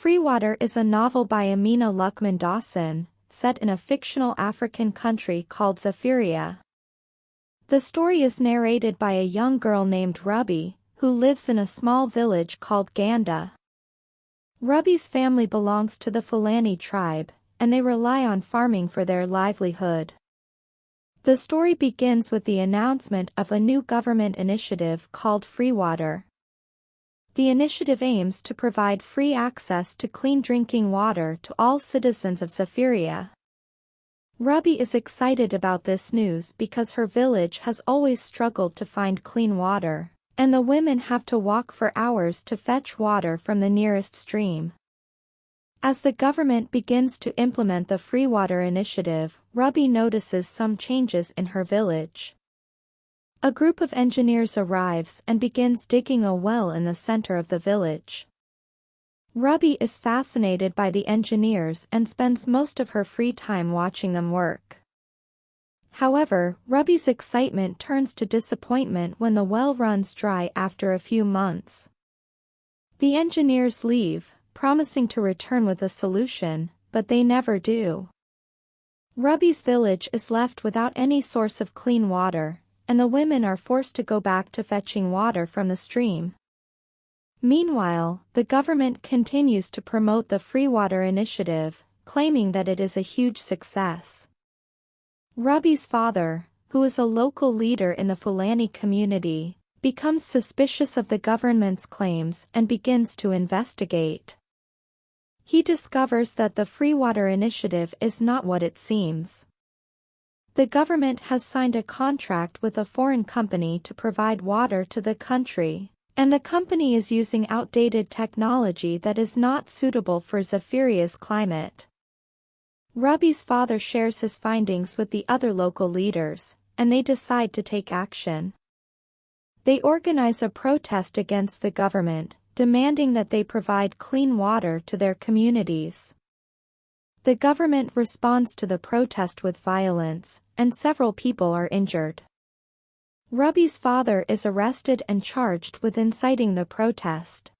Freewater is a novel by Amina Luqman Dawson, set in a fictional African country called Zephyria. The story is narrated by a young girl named Ruby, who lives in a small village called Ganda. Ruby's family belongs to the Fulani tribe, and they rely on farming for their livelihood. The story begins with the announcement of a new government initiative called Freewater. The initiative aims to provide free access to clean drinking water to all citizens of Zephyria. Ruby is excited about this news because her village has always struggled to find clean water, and the women have to walk for hours to fetch water from the nearest stream. As the government begins to implement the Freewater initiative, Ruby notices some changes in her village. A group of engineers arrives and begins digging a well in the center of the village. Ruby is fascinated by the engineers and spends most of her free time watching them work. However, Ruby's excitement turns to disappointment when the well runs dry after a few months. The engineers leave, promising to return with a solution, but they never do. Ruby's village is left without any source of clean water, and the women are forced to go back to fetching water from the stream. Meanwhile, the government continues to promote the Freewater initiative, claiming that it is a huge success. Ruby's father, who is a local leader in the Fulani community, becomes suspicious of the government's claims and begins to investigate. He discovers that the Freewater initiative is not what it seems. The government has signed a contract with a foreign company to provide water to the country, and the company is using outdated technology that is not suitable for Zephyria's climate. Ruby's father shares his findings with the other local leaders, and they decide to take action. They organize a protest against the government, demanding that they provide clean water to their communities. The government responds to the protest with violence, and several people are injured. Ruby's father is arrested and charged with inciting the protest.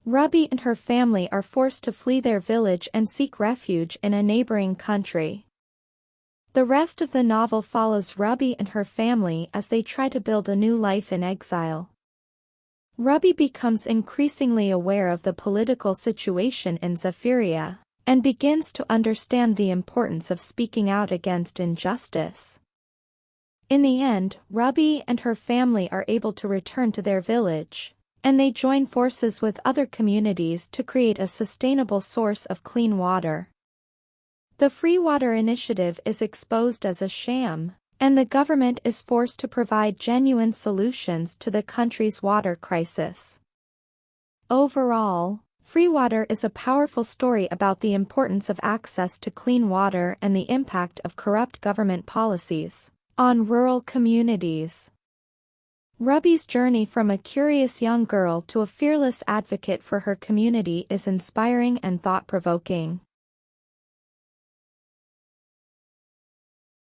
Ruby and her family are forced to flee their village and seek refuge in a neighboring country. The rest of the novel follows Ruby and her family as they try to build a new life in exile. Ruby becomes increasingly aware of the political situation in Zephyria, and begins to understand the importance of speaking out against injustice. In the end, Ruby and her family are able to return to their village, and they join forces with other communities to create a sustainable source of clean water. The Freewater initiative is exposed as a sham, and the government is forced to provide genuine solutions to the country's water crisis. Overall, Freewater is a powerful story about the importance of access to clean water and the impact of corrupt government policies on rural communities. Ruby's journey from a curious young girl to a fearless advocate for her community is inspiring and thought-provoking.